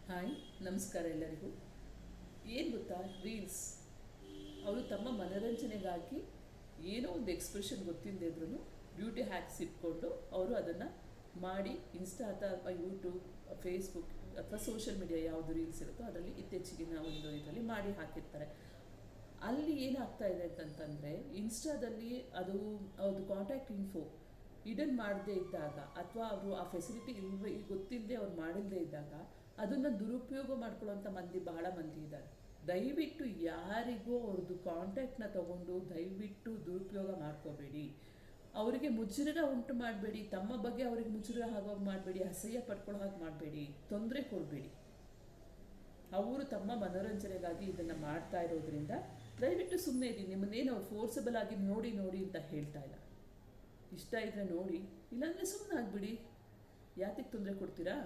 Hi, ನಮಸ್ಕಾರ ಎಲ್ಲರಿಗೂ. ಏನು ಗೊತ್ತಾ, ರೀಲ್ಸ್ ಅವರು ತಮ್ಮ ಮನೋರಂಜನೆಗಾಗಿ ಏನೋ ಒಂದು ಎಕ್ಸ್ಪ್ರೆಷನ್ ಗೊತ್ತಿಲ್ಲದೆ ಇದ್ರೂ ಬ್ಯೂಟಿ ಹ್ಯಾಕ್ಸ್ ಇಟ್ಕೊಂಡು ಅವರು ಅದನ್ನು ಮಾಡಿ ಇನ್ಸ್ಟಾ ಅಥವಾ ಯೂಟ್ಯೂಬ್, ಫೇಸ್ಬುಕ್ ಅಥವಾ ಸೋಷಿಯಲ್ ಮೀಡಿಯಾ ಯಾವುದು ರೀಲ್ಸ್ ಇರುತ್ತೋ ಅದರಲ್ಲಿ ಇತ್ತೀಚೆಗಿನ ಒಂದು ಇದರಲ್ಲಿ ಮಾಡಿ ಹಾಕಿರ್ತಾರೆ. ಅಲ್ಲಿ ಏನಾಗ್ತಾ ಇದೆ ಅಂತಂತಂದರೆ, ಇನ್ಸ್ಟಾದಲ್ಲಿ ಅದು ಕಾಂಟ್ಯಾಕ್ಟ್ ಇನ್ಫೋ ಇದನ್ನು ಮಾಡದೇ ಇದ್ದಾಗ ಅಥವಾ ಅವರು ಆ ಫೆಸಿಲಿಟಿ ಗೊತ್ತಿಲ್ಲದೆ ಅವ್ರು ಮಾಡಿಲ್ಲದೆ ಇದ್ದಾಗ ಅದನ್ನು ದುರುಪಯೋಗ ಮಾಡ್ಕೊಳ್ಳೋಂಥ ಬಹಳ ಮಂದಿ ಇದ್ದಾರೆ. ದಯವಿಟ್ಟು ಯಾರಿಗೂ ಅವ್ರದ್ದು ಕಾಂಟ್ಯಾಕ್ಟ್ನ ತಗೊಂಡು ದಯವಿಟ್ಟು ದುರುಪಯೋಗ ಮಾಡ್ಕೋಬೇಡಿ. ಅವರಿಗೆ ಮುಜುಗರ ಉಂಟು ಮಾಡಬೇಡಿ, ತಮ್ಮ ಬಗ್ಗೆ ಅವರಿಗೆ ಮುಜುಗರ ಆಗೋಗಿ ಮಾಡಬೇಡಿ, ಅಸಹ್ಯ ಪಡ್ಕೊಳ್ಳೋ ಹಾಗೆ ಮಾಡಬೇಡಿ, ತೊಂದರೆ ಕೊಡಬೇಡಿ. ಅವರು ತಮ್ಮ ಮನೋರಂಜನೆಗಾಗಿ ಇದನ್ನು ಮಾಡ್ತಾ ಇರೋದ್ರಿಂದ ದಯವಿಟ್ಟು ಸುಮ್ಮನೆ ಇದ್ದೀನಿ. ನಿಮ್ಮನ್ನೇನು ಅವ್ರು ಫೋರ್ಸಬಲ್ ಆಗಿ ನೋಡಿ ನೋಡಿ ಅಂತ ಹೇಳ್ತಾ ಇಲ್ಲ. ಇಷ್ಟ ಇದ್ದರೆ ನೋಡಿ, ಇಲ್ಲಾಂದರೆ ಸುಮ್ಮನೆ ಆಗಿಬಿಡಿ. ಯಾತಕ್ಕೆ ತೊಂದರೆ ಕೊಡ್ತೀರಾ?